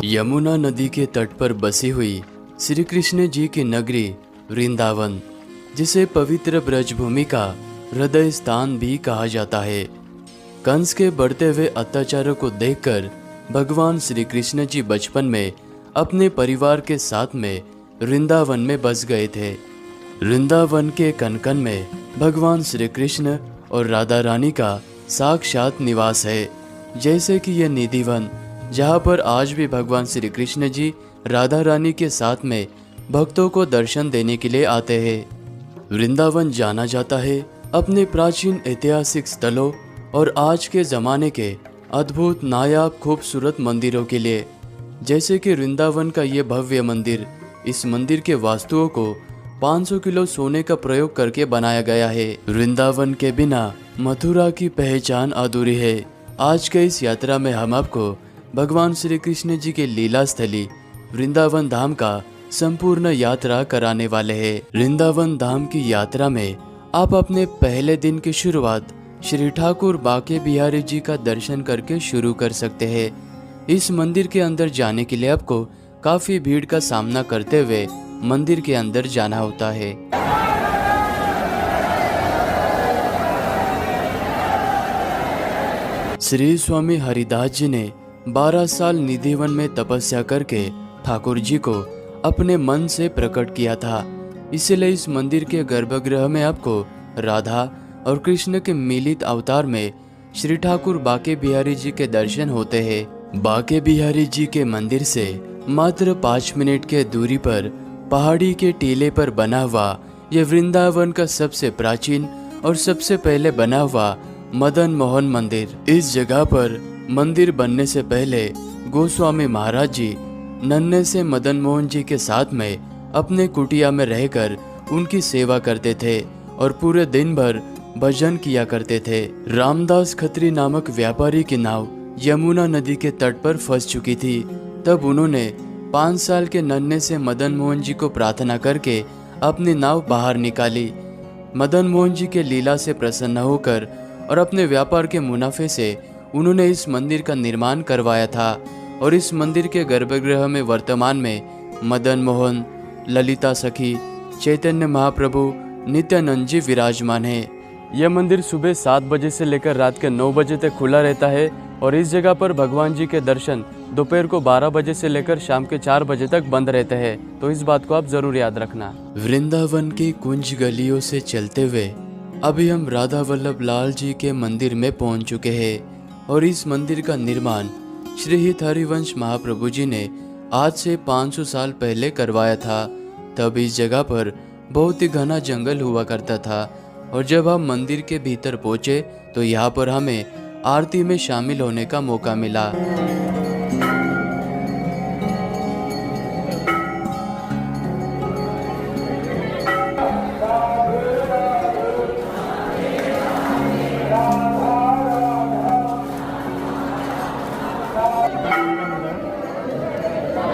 यमुना नदी के तट पर बसी हुई श्री कृष्ण जी की नगरी वृंदावन, जिसे पवित्र ब्रजभूमि का हृदय स्थान भी कहा जाता है। कंस के बढ़ते हुए अत्याचारों को देखकर भगवान श्री कृष्ण जी बचपन में अपने परिवार के साथ में वृंदावन में बस गए थे। वृंदावन के कनकन में भगवान श्री कृष्ण और राधा रानी का साक्षात निवास है। जैसे कि यह निधिवन, जहाँ पर आज भी भगवान श्री कृष्ण जी राधा रानी के साथ में भक्तों को दर्शन देने के लिए आते हैं। वृंदावन जाना जाता है अपने प्राचीन ऐतिहासिक स्थलों और आज के ज़माने के अद्भुत नायाब खूबसूरत मंदिरों के लिए। जैसे कि वृंदावन का ये भव्य मंदिर, इस मंदिर के वास्तुओं को 500 किलो सोने का प्रयोग करके बनाया गया है। वृंदावन के बिना मथुरा की पहचान अधूरी है। आज के इस यात्रा में हम आपको भगवान श्री कृष्ण जी के लीला स्थली वृंदावन धाम का संपूर्ण यात्रा कराने वाले हैं। वृंदावन धाम की यात्रा में आप अपने पहले दिन की शुरुआत श्री ठाकुर बाके बिहारी जी का दर्शन करके शुरू कर सकते हैं। इस मंदिर के अंदर जाने के लिए आपको काफी भीड़ का सामना करते हुए मंदिर के अंदर जाना होता है। श्री स्वामी हरिदास जी ने 12 साल निधिवन में तपस्या करके ठाकुर जी को अपने मन से प्रकट किया था। इसलिए इस मंदिर के गर्भगृह में आपको राधा और कृष्ण के मिलित अवतार में श्री ठाकुर बाके बिहारी जी के दर्शन होते हैं। बाके बिहारी जी के मंदिर से मात्र 5 मिनट के दूरी पर पहाड़ी के टीले पर बना हुआ यह वृंदावन का सबसे प्राचीन और सबसे पहले बना हुआ मदन मोहन मंदिर। इस जगह पर मंदिर बनने से पहले गोस्वामी महाराज जी नन्हे से मदन मोहन जी के साथ में अपने कुटिया में रहकर उनकी सेवा करते थे और पूरे दिन भर भजन किया करते थे। रामदास खत्री नामक व्यापारी की नाव यमुना नदी के तट पर फंस चुकी थी। तब उन्होंने 5 साल के नन्हे से मदन मोहन जी को प्रार्थना करके अपनी नाव बाहर निकाली। मदन मोहन जी के लीला से प्रसन्न होकर और अपने व्यापार के मुनाफे से उन्होंने इस मंदिर का निर्माण करवाया था। और इस मंदिर के गर्भगृह में वर्तमान में मदन मोहन, ललिता सखी, चैतन्य महाप्रभु, नित्यानंद जी विराजमान है। यह मंदिर सुबह 7 बजे से लेकर रात के 9 बजे तक खुला रहता है और इस जगह पर भगवान जी के दर्शन दोपहर को 12 बजे से लेकर शाम के 4 बजे तक बंद रहते हैं। तो इस बात को आप जरूर याद रखना। वृंदावन की कुंज गलियों से चलते हुए अभी हम राधा वल्लभ लाल जी के मंदिर में पहुंच चुके हैं। और इस मंदिर का निर्माण श्री हित हरिवंश महाप्रभु जी ने आज से 500 साल पहले करवाया था। तब इस जगह पर बहुत ही घना जंगल हुआ करता था और जब हम मंदिर के भीतर पहुंचे तो यहाँ पर हमें आरती में शामिल होने का मौका मिला।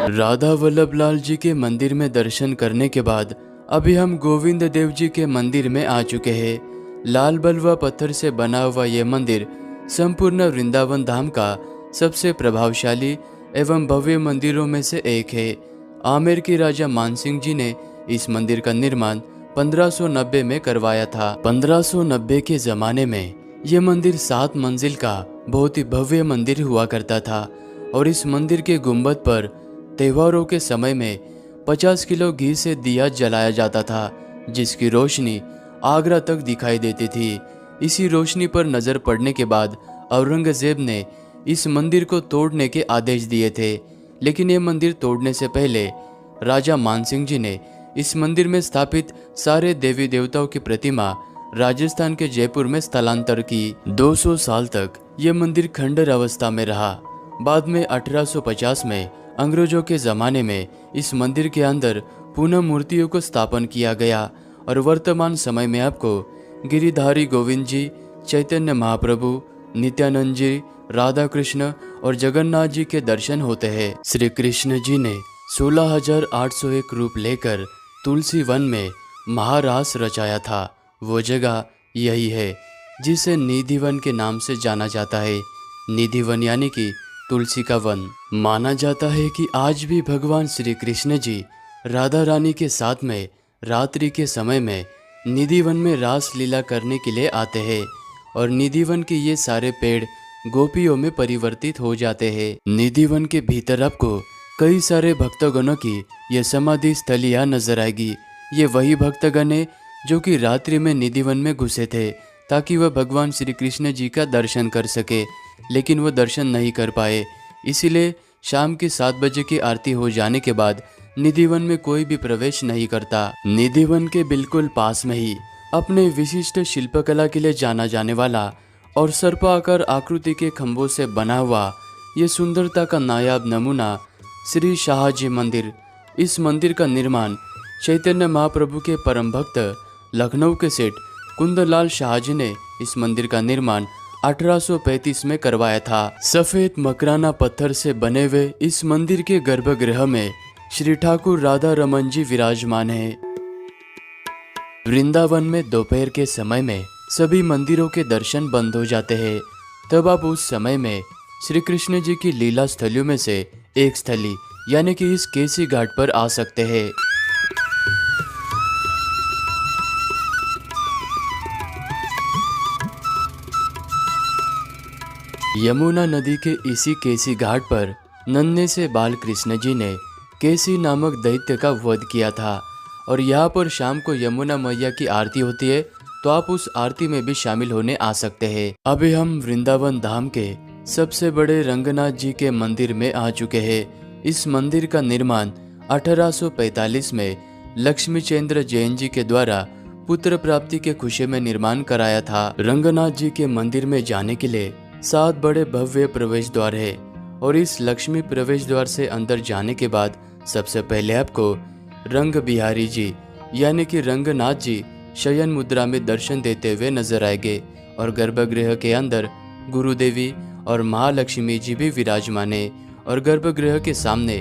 राधा वल्लभ लाल जी के मंदिर में दर्शन करने के बाद अभी हम गोविंद देव जी के मंदिर में आ चुके हैं। लाल बलुआ पत्थर से बना हुआ यह मंदिर संपूर्ण वृंदावन धाम का सबसे प्रभावशाली एवं भव्य मंदिरों में से एक है। आमेर के राजा मानसिंह जी ने इस मंदिर का निर्माण 1590 में करवाया था। 1590 के जमाने में यह मंदिर 7 मंजिल का बहुत ही भव्य मंदिर हुआ करता था और इस मंदिर के गुंबद पर त्योहारों के समय में 50 किलो घी से दिया जलाया जाता था, जिसकी रोशनी आगरा तक दिखाई देती थी। इसी रोशनी पर नजर पड़ने के बाद औरंगजेब ने इस मंदिर को तोड़ने के आदेश दिए थे। लेकिन ये मंदिर तोड़ने से पहले राजा मानसिंह जी ने इस मंदिर में स्थापित सारे देवी देवताओं की प्रतिमा राजस्थान के जयपुर में स्थलांतर की। 200 साल तक ये मंदिर खंडर अवस्था में रहा। बाद में 1850 में अंग्रेजों के ज़माने में इस मंदिर के अंदर पुनः मूर्तियों को स्थापन किया गया और वर्तमान समय में आपको गिरिधारी गोविंद जी, चैतन्य महाप्रभु, नित्यानंद जी, राधा कृष्ण और जगन्नाथ जी के दर्शन होते हैं। श्री कृष्ण जी ने 16,801 रूप लेकर तुलसी वन में महारास रचाया था। वो जगह यही है जिसे निधिवन के नाम से जाना जाता है। निधिवन यानी कि तुलसी का वन। माना जाता है कि आज भी भगवान श्री कृष्ण जी राधा रानी के साथ में रात्रि के समय में निधि वन में रास लीला करने के लिए आते हैं और निधि वन के ये सारे पेड़ गोपियों में परिवर्तित हो जाते हैं। निधि वन के भीतर आपको कई सारे भक्तगणों की यह समाधि स्थलियाँ नजर आएगी। ये वही भक्तगण है जो कि रात्रि में निधि वन में घुसे थे ताकि वह भगवान श्री कृष्ण जी का दर्शन कर सके, लेकिन वह दर्शन नहीं कर पाए। इसीलिए शाम के 7 बजे की आरती हो जाने के बाद निधि वन में कोई भी प्रवेश नहीं करता। निधि वन के बिल्कुल पास में ही अपने विशिष्ट शिल्पकला के लिए जाना जाने वाला और सर्पाकार आकृति के खंभों से बना हुआ ये सुंदरता का नायाब नमूना श्री शाहजी मंदिर। इस मंदिर का निर्माण चैतन्य महाप्रभु के परम भक्त लखनऊ के सेठ कुंदलाल शाहजी ने इस मंदिर का निर्माण 1835 में करवाया था। सफेद मकराना पत्थर से बने हुए इस मंदिर के गर्भगृह में श्री ठाकुर राधा रमन जी विराजमान है। वृंदावन में दोपहर के समय में सभी मंदिरों के दर्शन बंद हो जाते हैं। तब आप उस समय में श्री कृष्ण जी की लीला स्थलियों में से एक स्थली यानी कि इस केसी घाट पर आ सकते हैं। यमुना नदी के इसी केसी घाट पर नन्हे से बाल कृष्ण जी ने केसी नामक दैत्य का वध किया था और यहाँ पर शाम को यमुना मैया की आरती होती है, तो आप उस आरती में भी शामिल होने आ सकते हैं। अभी हम वृंदावन धाम के सबसे बड़े रंगनाथ जी के मंदिर में आ चुके हैं। इस मंदिर का निर्माण 1845 में लक्ष्मी चंद्र जैन जी के द्वारा पुत्र प्राप्ति के खुशी में निर्माण कराया था। रंगनाथ जी के मंदिर में जाने के लिए 7 बड़े भव्य प्रवेश द्वार है और इस लक्ष्मी प्रवेश द्वार से अंदर जाने के बाद सबसे पहले आपको रंग बिहारी जी यानी कि रंगनाथ जी शयन मुद्रा में दर्शन देते हुए नजर आएंगे और गर्भगृह के अंदर गुरुदेवी और महालक्ष्मी जी भी विराजमान है और गर्भगृह के सामने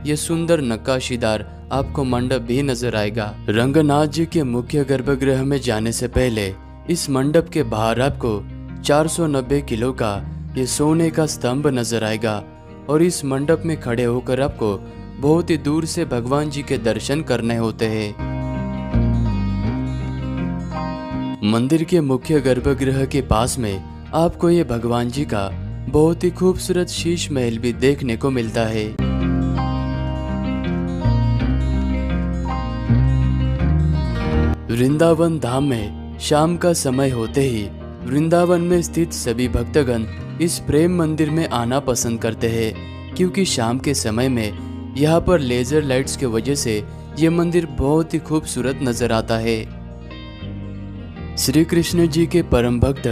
ये सुंदर नक्काशीदार आपको मंडप भी नजर आएगा। रंगनाथ जी के मुख्य गर्भगृह में जाने से पहले इस मंडप के बाहर आपको 490 किलो का ये सोने का स्तंभ नजर आएगा और इस मंडप में खड़े होकर आपको बहुत ही दूर से भगवान जी के दर्शन करने होते हैं। मंदिर के मुख्य गर्भगृह के पास में आपको ये भगवान जी का बहुत ही खूबसूरत शीश महल भी देखने को मिलता है। वृंदावन धाम में शाम का समय होते ही वृंदावन में स्थित सभी भक्तगण इस प्रेम मंदिर में आना पसंद करते हैं, क्योंकि शाम के समय में यहाँ पर लेजर लाइट्स की वजह से ये मंदिर बहुत ही खूबसूरत नजर आता है। श्री कृष्ण जी के परम भक्त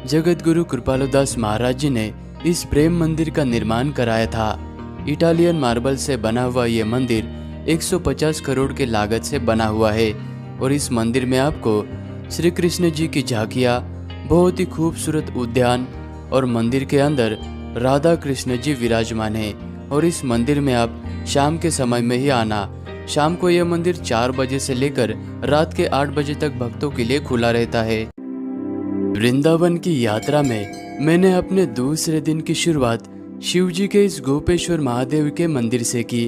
जगत गुरु कृपालुदास महाराज जी ने इस प्रेम मंदिर का निर्माण कराया था। इटालियन मार्बल से बना हुआ ये मंदिर 150 करोड़ के लागत से बना हुआ है और इस मंदिर में आपको श्री कृष्ण जी की झांकियाँ, बहुत ही खूबसूरत उद्यान और मंदिर के अंदर राधा कृष्ण जी विराजमान है और इस मंदिर में आप शाम के समय में ही आना। शाम को यह मंदिर 4 बजे से लेकर रात के 8 बजे तक भक्तों के लिए खुला रहता है। वृंदावन की यात्रा में मैंने अपने दूसरे दिन की शुरुआत शिवजी के इस गोपेश्वर महादेव के मंदिर से की।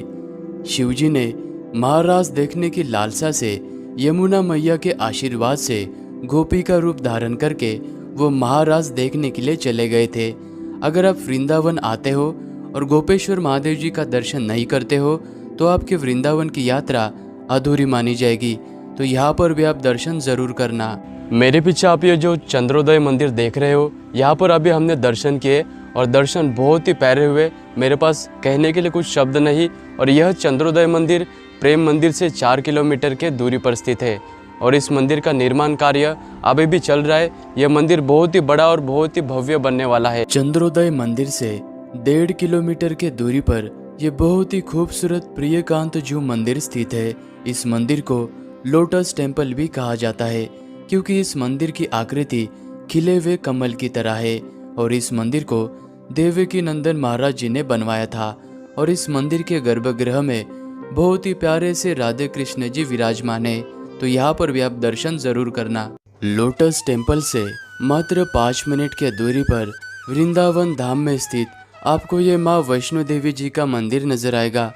शिवजी ने महाराज देखने की लालसा से यमुना मैया के आशीर्वाद से गोपी का रूप धारण करके वो महाराज देखने के लिए चले गए थे। अगर आप वृंदावन आते हो और गोपेश्वर महादेव जी का दर्शन नहीं करते हो तो आपके वृंदावन की यात्रा अधूरी मानी जाएगी। तो यहाँ पर भी आप दर्शन जरूर करना। मेरे पीछे आप ये जो चंद्रोदय मंदिर देख रहे हो, यहाँ पर अभी हमने दर्शन किए और दर्शन बहुत ही प्यारे हुए। मेरे पास कहने के लिए कुछ शब्द नहीं। और यह चंद्रोदय मंदिर प्रेम मंदिर से 4 किलोमीटर के दूरी पर स्थित है और इस मंदिर का निर्माण कार्य अभी भी चल रहा है। यह मंदिर बहुत ही बड़ा और बहुत ही भव्य बनने वाला है। चंद्रोदय मंदिर से 1.5 किलोमीटर के दूरी पर यह बहुत ही खूबसूरत प्रियकांत जू मंदिर स्थित है। इस मंदिर को लोटस टेम्पल भी कहा जाता है, क्योंकि इस मंदिर की आकृति खिले हुए कमल की तरह है और इस मंदिर को देवकी नंदन महाराज जी ने बनवाया था और इस मंदिर के गर्भगृह में बहुत ही प्यारे से राधे कृष्ण जी विराजमान है। तो यहाँ पर भी आप दर्शन जरूर करना। लोटस टेम्पल से मात्र 5 मिनट के दूरी पर वृंदावन धाम में स्थित आपको ये माँ वैष्णो देवी जी का मंदिर नजर आएगा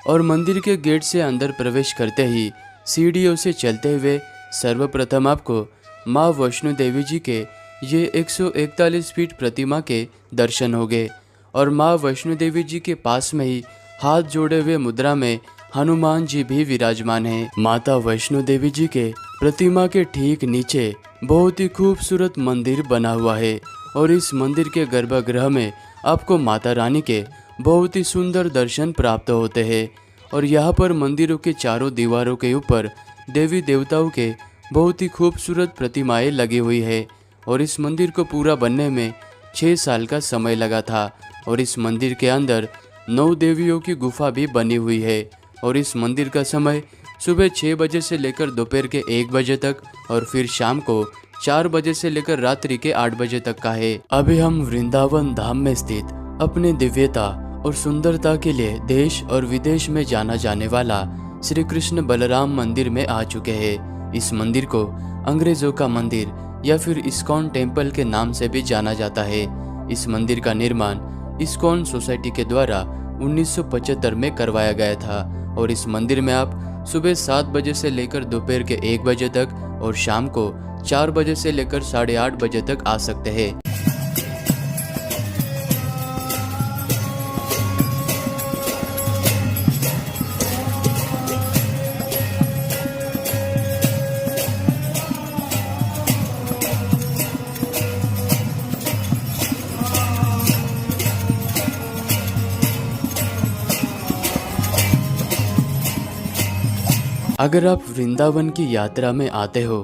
और मंदिर के गेट से अंदर प्रवेश करते ही सीढ़ियों से चलते हुए सर्वप्रथम आपको माँ वैष्णो देवी जी के ये 141 फीट प्रतिमा के दर्शन होंगे और माँ वैष्णो देवी जी के पास में ही हाथ जोड़े हुए मुद्रा में हनुमान जी भी विराजमान हैं। माता वैष्णो देवी जी के प्रतिमा के ठीक नीचे बहुत ही खूबसूरत मंदिर बना हुआ है और इस मंदिर के गर्भगृह में आपको माता रानी के बहुत ही सुंदर दर्शन प्राप्त होते हैं और यहाँ पर मंदिरों के चारों दीवारों के ऊपर देवी देवताओं के बहुत ही खूबसूरत प्रतिमाएं लगी हुई है और इस मंदिर को पूरा बनने में 6 साल का समय लगा था और इस मंदिर के अंदर 9 देवियों की गुफा भी बनी हुई है और इस मंदिर का समय सुबह 6 बजे से लेकर दोपहर के 1 बजे तक और फिर शाम को 4 बजे से लेकर रात्रि के 8 बजे तक का है। अभी हम वृंदावन धाम में स्थित अपने दिव्यता और सुंदरता के लिए देश और विदेश में जाना जाने वाला श्री कृष्ण बलराम मंदिर में आ चुके हैं। इस मंदिर को अंग्रेजों का मंदिर या फिर इस्कॉन टेम्पल के नाम से भी जाना जाता है। इस मंदिर का निर्माण इस्कॉन सोसाइटी के द्वारा 1975 में करवाया गया था और इस मंदिर में आप सुबह 7 बजे से लेकर दोपहर के 1 बजे तक और शाम को 4 बजे से लेकर 8:30 बजे तक आ सकते हैं। अगर आप वृंदावन की यात्रा में आते हो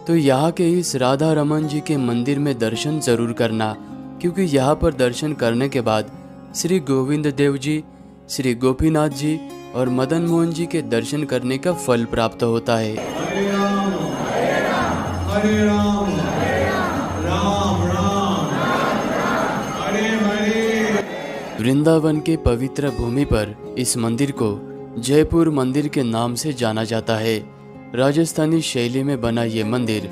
तो यहाँ के इस राधा रमन जी के मंदिर में दर्शन जरूर करना, क्योंकि यहाँ पर दर्शन करने के बाद श्री गोविंद देव जी, श्री गोपीनाथ जी और मदन मोहन जी के दर्शन करने का फल प्राप्त होता है। हरे राम राम राम हरे हरे। वृंदावन के पवित्र भूमि पर इस मंदिर को जयपुर मंदिर के नाम से जाना जाता है। राजस्थानी शैली में बना ये मंदिर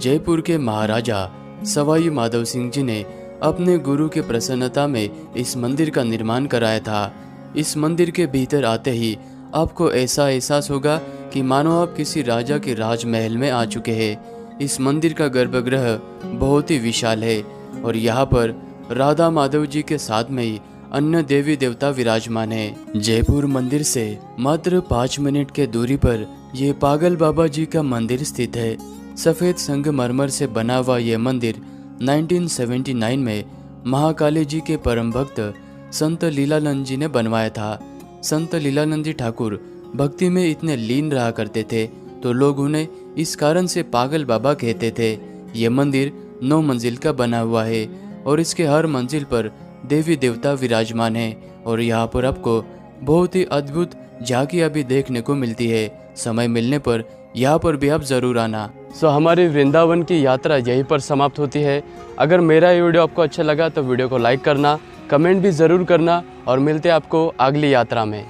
जयपुर के महाराजा सवाई माधव सिंह जी ने अपने गुरु के प्रसन्नता में इस मंदिर का निर्माण कराया था। इस मंदिर के भीतर आते ही आपको ऐसा एहसास होगा कि मानो आप किसी राजा के राजमहल में आ चुके हैं। इस मंदिर का गर्भगृह बहुत ही विशाल है और यहाँ पर राधा माधव जी के साथ में ही अन्य देवी देवता विराजमान है। जयपुर मंदिर से मात्र 5 मिनट के दूरी पर ये पागल बाबा जी का मंदिर स्थित है। सफेद संगमरमर से बना हुआ ये मंदिर 1979 में महाकाली जी के परम भक्त संत लीलानंद जी ने बनवाया था। संत लीलानंद जी ठाकुर भक्ति में इतने लीन रहा करते थे तो लोग उन्हें इस कारण से पागल बाबा कहते थे। ये मंदिर 9 मंजिल का बना हुआ है और इसके हर मंजिल पर देवी देवता विराजमान हैं और यहाँ पर आपको बहुत ही अद्भुत झांकियाँ भी देखने को मिलती है। समय मिलने पर यहाँ पर भी आप जरूर आना। हमारी वृंदावन की यात्रा यहीं पर समाप्त होती है। अगर मेरा ये वीडियो आपको अच्छा लगा तो वीडियो को लाइक करना, कमेंट भी ज़रूर करना और मिलते हैं आपको अगली यात्रा में।